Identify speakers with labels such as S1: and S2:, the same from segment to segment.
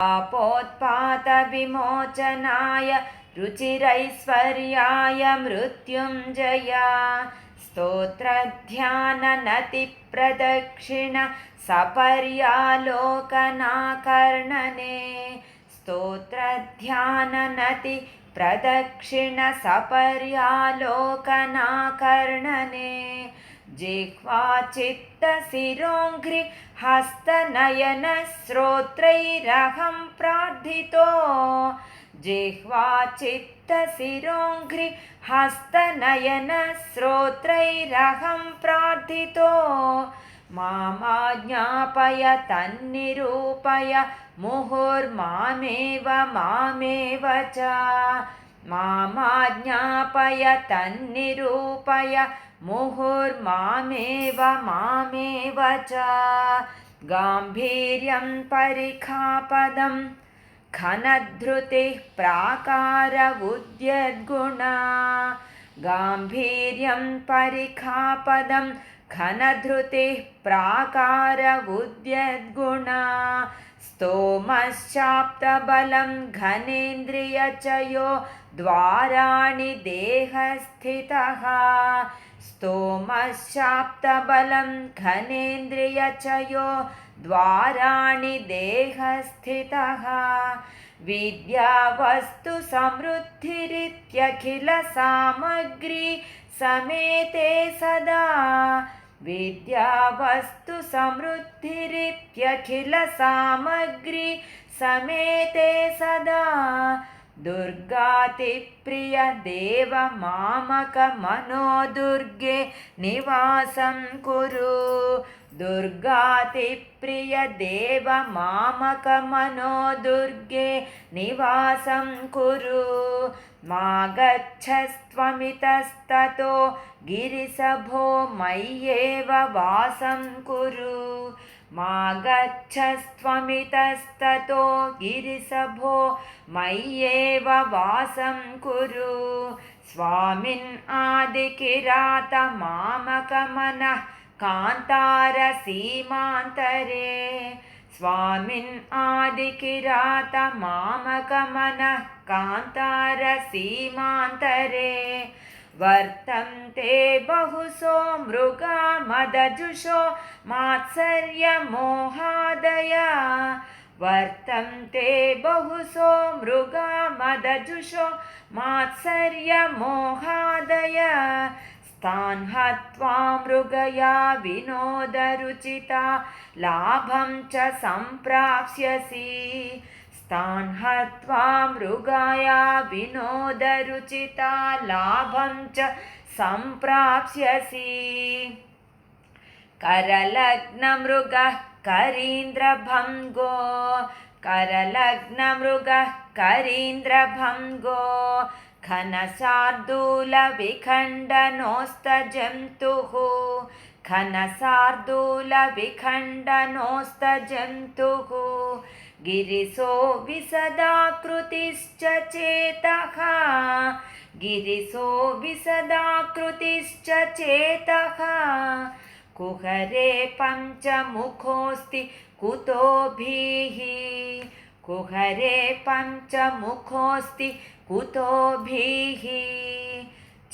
S1: पापोत्पातविमोचनाय रुचिरैश्वर्याय मृत्युञ्जया स्तोत्रध्याननतिप्रदक्षिण सपर्यालोकनाकर्णने स्तोत्रध्याननति प्रदक्षिण सपर्यालोकनाकर्णने जिह्वा चित्तशिरोङ्घ्रि हस्तनयनश्रोत्रैरहं प्रार्थितो जिह्वा चित्तशिरोङ्घ्रि हस्तनयनश्रोत्रैरहं प्रार्थितो मामाज्ञापय तन्निरूपय मुहुर्मामेव मामेव च मामाज्ञापय तन्निरूपय मुहुर्मामेव मामेव च गाम्भीर्यं परिखापदं घनधृतिः प्राकार उद्यद्गुणा गाम्भीर्यं परिखापदं घनधृतिः प्राकार उद्यद्गुणा स्तोमश्चाप्तबलं घनेन्द्रियचयो द्वाराणि देहस्थितः स्तोमश्चाप्तबलं घनेन्द्रियचयो द्वाराणि देहस्थितः विद्यावस्तुसमृद्धिरित्यखिलसामग्री समेते सदा विद्यावस्तुसमृद्धिरित्यखिलसामग्री समेते सदा दुर्गातिप्रिय देव मामक मनो दुर्गे निवासं कुरु दुर्गातिप्रिय देव मामक मनो दुर्गे निवासं कुरु मा गच्छस्त्वमितस्ततो गिरिशभो मय्येव वासं कुरु मा गच्छस्त्वमितस्ततो गिरिशभो मय्येव वासं कुरु स्वामिन् आदिकिरात मामकमनः कान्तारसीमान्तरे स्वामिन् आदिकिरात मामकमनः कान्तारसीमान्तरे वर्तन्ते बहुशो मृगा मदजुषो मात्सर्यमोहादया वर्तन्ते बहुशो मृगा मदजुषो मात्सर्यमोहादया तान् हत्वा मृगया विनोदरुचिता लाभं च सम्प्राप्स्यसि तान् हत्वा मृगया विनोदरुचिता लाभं च सम्प्राप्स्यसि करलग्नमृगः करीन्द्रभङ्गो करलग्नमृगः करीन्द्रभङ्गो घनशार्दूलविखण्डनोस्तजन्तुः घनशार्दूलविखण्डनोस्तजन्तुः गिरिशो विशदाकृतिश्च चेतः गिरिशो विशदाकृतिश्च चेतः कुहरे पञ्चमुखोऽस्ति कुतोभिः कुहरे पञ्चमुखोऽस्ति कुतोभिः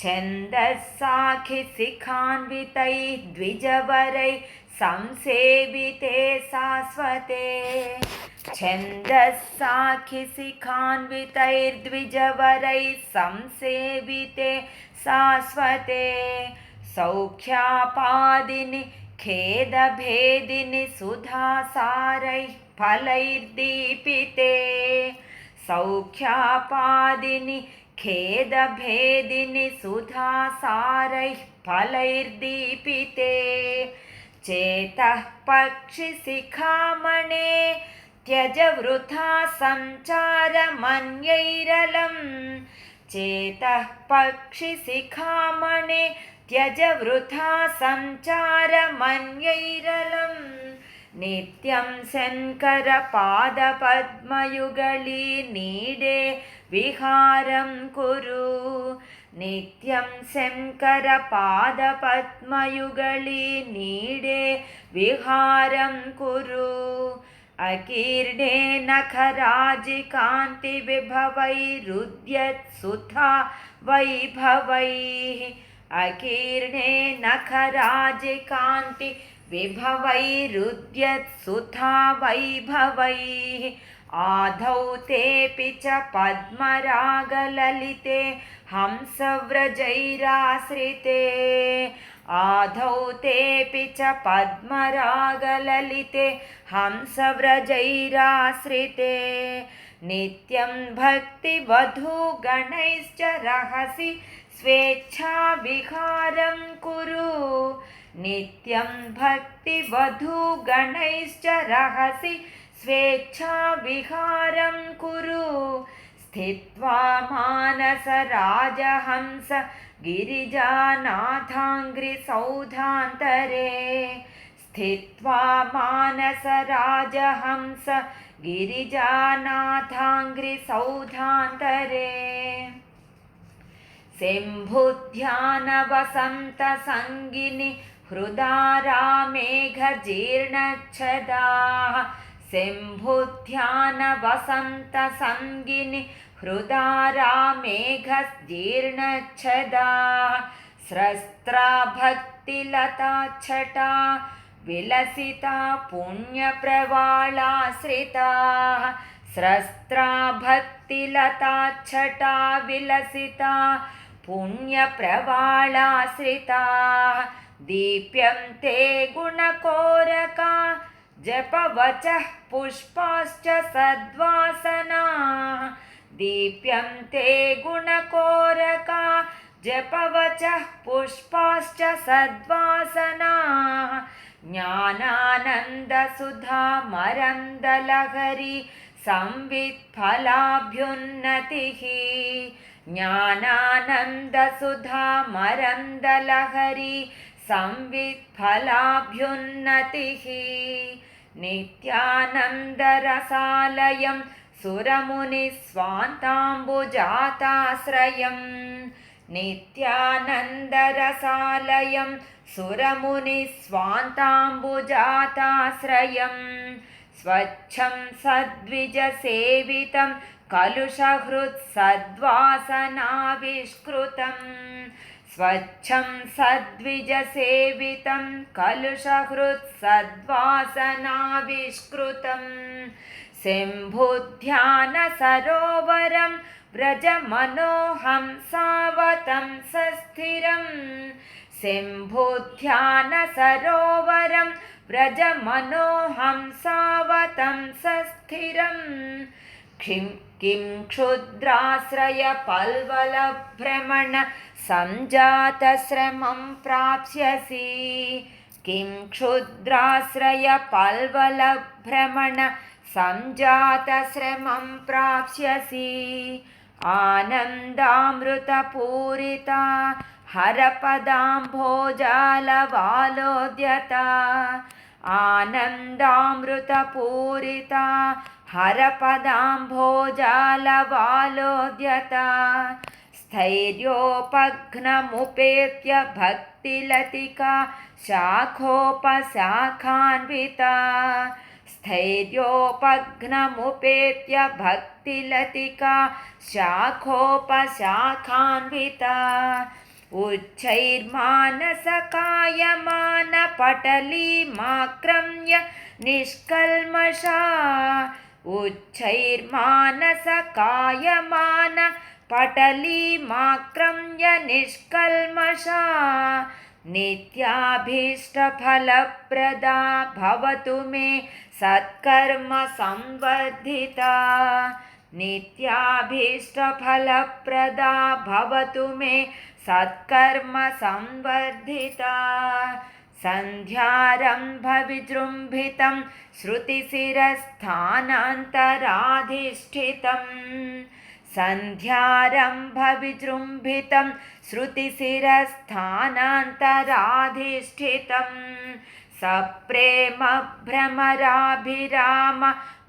S1: छन्दस्साखिशिखान्वितैः द्विजवरैः संसेविते शाश्वते छन्दस्साखिशिखान्वितैर्द्विजवरैः संसेविते शाश्वते सौख्यापादिनि खेदभेदिनि सुधासारैः फलैर्दीपिते सौख्यापादिनि खेदभेदिनि सुधासारैः फलैर्दीपिते चेतः पक्षिशिखामणे त्यज वृथा सञ्चारमन्यैरलम् चेतः पक्षिशिखामणे त्यज वृथा सञ्चारमन्यैरलम् नित्यं शङ्करपादपद्मयुगली नीडे विहारं कुरु नित्यं शङ्करपादपद्मयुगली नीडे विहारं कुरु अकीर्णे नखराजिकान्तिविभवैरुद्यत्सुधा वैभवैः अकीर्णे नखराजिकान्तिविभवैरुद्यत्सुधा वैभवैः आधौ तेऽपि च पद्मरागललिते हंसव्रजैराश्रिते आधौ तेऽपि च पद्मरागललिते हंसव्रजैराश्रिते नित्यं भक्तिवधूगणैश्च रहसि स्वेच्छाविहारं कुरु नित्यं भक्तिवधूगणैश्च रहसि स्वेच्छाविहारं कुरु स्थित्वा मानसराजहंस गिरिजानाथाङ्घ्रिसौधान्तरे स्थित्वा मानसराजहंस गिरिजानाथाङ्घ्रिसौधान्तरे शम्भुध्यानवसन्तसङ्गिनि हृदारामेघजीर्णच्छदाः शम्भुध्यानवसन्तसङ्गिनि हृदारामेघजीर्णच्छदाः स्रस्त्रा भक्तिलताच्छटा विलसिता पुण्यप्रवालाश्रिताः स्रस्त्रा भक्तिलताच्छटा विलसिता पुण्यप्रवालाश्रिताः दीप्यन्ते गुणकोरका जपवचः पुष्पाश्च सद्वासनाः दीप्यन्ते गुणकोरका जपवचः पुष्पाश्च सद्वासनाः ज्ञानानन्दसुधामरन्दलहरी संवित्फलाभ्युन्नतिः ज्ञानानन्दसुधामरन्दलहरी संवित्फलाभ्युन्नतिः नित्यानन्दरसालयं सुरमुनिस्वान्ताम्बुजाताश्रयम् नित्यानन्दरसालयं सुरमुनिस्वान्ताम्बुजाताश्रयम् स्वच्छं सद्विजसेवितं कलुषहृत्सद्वासनाविष्कृतं स्वच्छं सद्विजसेवितं कलुषहृत्सद्वासनाविष्कृतं शम्भुध्यानसरोवरं व्रजमनोहंसावतं सस्थिरं शम्भुध्यानसरोवरं व्रजमनोहंसावतं सस्थिरं किं क्षुद्राश्रयपल्वलभ्रमण संजातश्रमं प्राप्स्यसि किं क्षुद्राश्रयपल्वलभ्रमण संजातश्रमं प्राप्स्यसि आनन्दामृतपूरिता हरपदाम्भोजालवालोद्यता आनन्दामृतपूरिता हरपदाम्भोजालवालोद्यता स्थैर्योपघ्नमुपेत्य भक्तिलतिका शाखोपशाखान्विता स्थैर्योपघ्नमुपेत्य भक्तिलतिका शाखोपशाखान्विता उच्चैर्मानसकायमानपटलीमाक्रम्य निष्कल्मषा उच्चैर्मानसकायमानपटलीमाक्रम्य निष्कल्मषा नित्याभीष्टफलप्रदा भवतु मे सत्कर्म संवर्धिता नित्याभीष्टफलप्रदा भवतु मे सत्कर्म संवर्धिता सन्ध्यारम्भविजृम्भितं श्रुतिशिरस्थानान्तराधिष्ठितं सन्ध्यारम्भविजृम्भितं श्रुतिशिरस्थानान्तराधिष्ठितं सप्रेमभ्रमराभिराम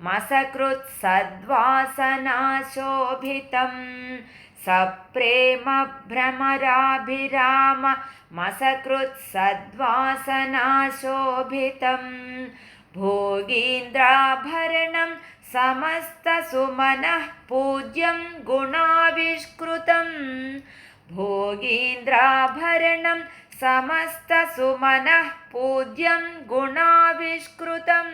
S1: मसकृत्सद्वासनाशोभितं सप्रेमभ्रमराभिराम मसकृत्सद्वासनाशोभितं भोगीन्द्राभरणं समस्तसुमनः पूज्यं गुणाविष्कृतं भोगीन्द्राभरणं समस्तसुमनः पूज्यं गुणाविष्कृतं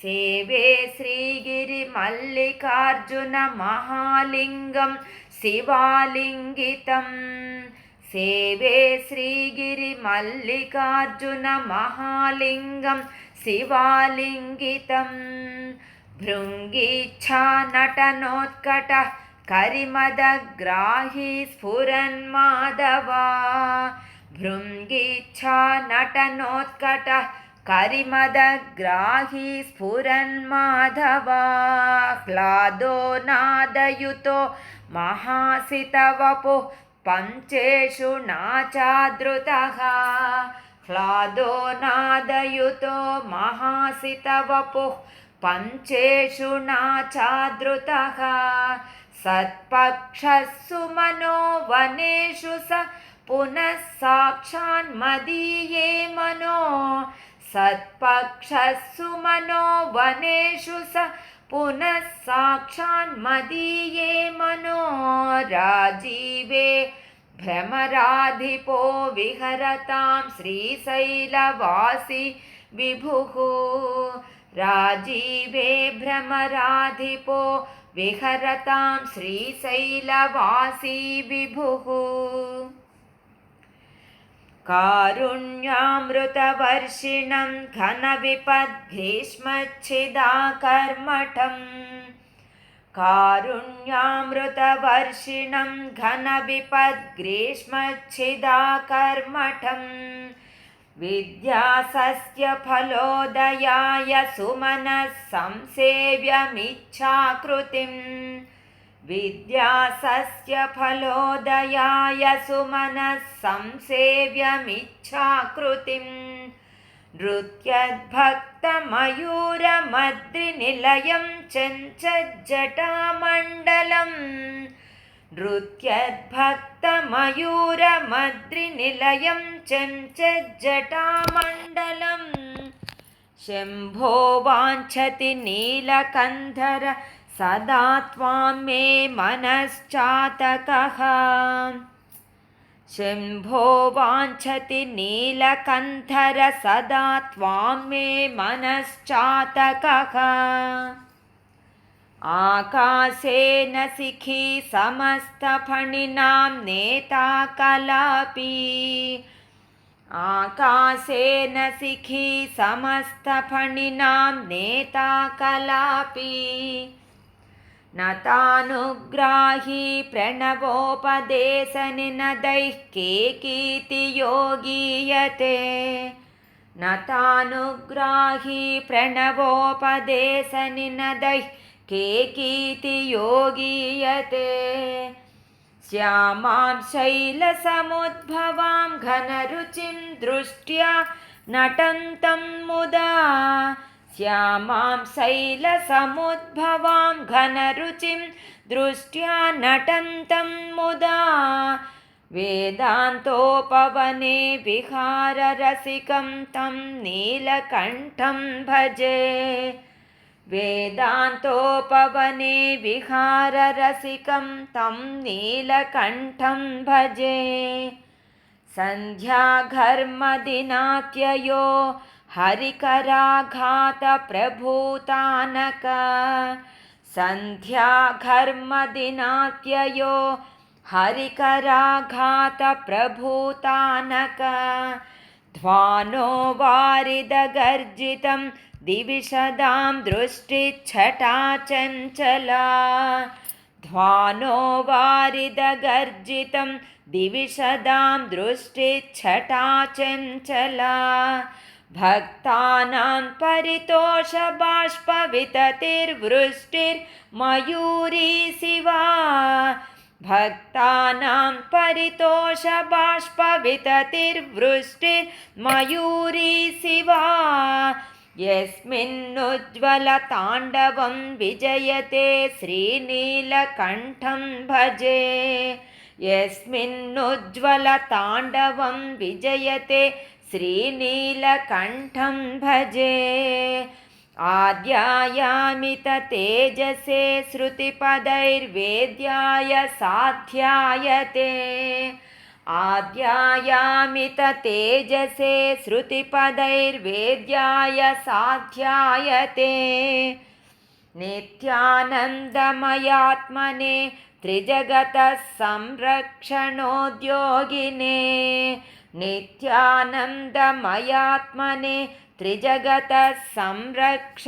S1: सेवे श्रीगिरिमल्लिकार्जुनमहालिङ्गं शिवालिङ्गितं सेवे श्रीगिरिमल्लिकार्जुनमहालिङ्गं शिवालिङ्गितं भृङ्गीच्छानटनोत्कटः करिमदग्राही स्फुरन्माधवा भृङ्गीच्छानटनोत्कटः करिमदग्राही स्फुरन्माधवा ह्लादो नादयुतो महासितवपुः पञ्चेषु नाचादृतः ह्लादो नादयुतो महासितवपुः पञ्चेषु नाचादृतः सत्पक्षः सुमनो वनेषु स पुनः साक्षान्मदीये मनो सत्पक्षः सुमनो वनेषु स पुनः साक्षान्मदीये मनो राजीवे भ्रमराधिपो विहरतां श्रीशैलवासी विभुः राजीवे भ्रमराधिपो विहरतां श्रीशैलवासी विभुः कारुण्यामृतवर्षिणं घनविपद्ग्रीष्मच्छिदाकर्मठं कारुण्यामृतवर्षिणं घनविपद्ग्रीष्मच्छिदाकर्मठं विद्यासस्यफलोदयाय सुमनः संसेव्यमिच्छाकृतिं विद्यासस्यफलोदयाय सुमनः संसेव्यमिच्छाकृतिं नृत्यद्भक्तमयूरमद्रिनिलयं चञ्चज्जटामण्डलं नृत्यद्भक्तमयूरमद्रिनिलयं चञ्चज्जटामण्डलं शम्भो वाञ्छति नीलकन्धर सदा त्वां मे मनश्चातकः शम्भो वाञ्छति नीलकन्धर सदा त्वां मे मनश्चातकः आकाशेन शिखी समस्तफणिनां नेता कलापी आकाशेन शिखी समस्तफणिनां नेता कलापी नतानुग्राही प्रणवोपदेशनिनदैः केकीति योगीयते नतानुग्राही प्रणवोपदेशनिनदैः केकीति योगीयते श्यामां शैलसमुद्भवां घनरुचिं दृष्ट्या नटन्तं मुदा श्यामां शैलसमुद्भवां घनरुचिं दृष्ट्या नटन्तं मुदा वेदान्तोपवने विहाररसिकं तं नीलकण्ठं भजे वेदान्तोपवने विहाररसिकं तं नीलकण्ठं भजे सन्ध्याघर्मदिनात्ययो हरिकराघातप्रभूतानक सन्ध्याघर्मदिनात्ययो हरिकराघातप्रभूतानक ध्वानो वारिदगर्जितं दिविशदां दृष्टिच्छटा चञ्चला ध्वानो वारिदगर्जितं दिविशदां दृष्टिच्छटा चञ्चला भक्तानां परितोषबाष्पविततिर्वृष्टिर्मयूरी शिवा भक्तानां परितोषबाष्पविततिर्वृष्टिर्मयूरी शिवा यस्मिन्नुज्ज्वलताण्डवं विजयते श्रीनीलकण्ठं भजे यस्मिन्नुज्ज्वलताण्डवं विजयते श्रीनीलकण्ठं भजे आद्यायामिततेजसे श्रुतिपदैर्वेद्याय साध्यायते आद्यायामिततेजसे श्रुतिपदैर्वेद्याय साध्यायते नित्यानन्दमयात्मने त्रिजगतः संरक्षणोद्योगिने नित्यानन्दमयात्मने त्रिजगतः संरक्षणोद्योगिने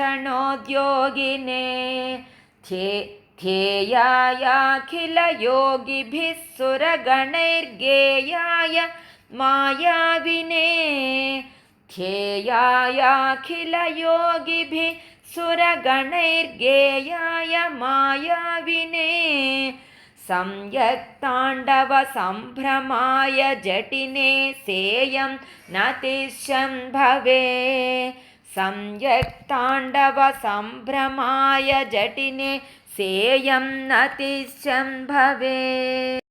S1: ध्येयायाखिलयोगिभिः सुरगणैर्गेयाय मायाविने ध्येयायाखिलयोगिभिः सुरगणैर्गेयाय मायाविने सम्यक्ताण्डवसम्भ्रमाय जटिने सेयं नतिशं भवे सम्यक्ताण्डवसम्भ्रमाय जटिने सेयं नतिशं भवे।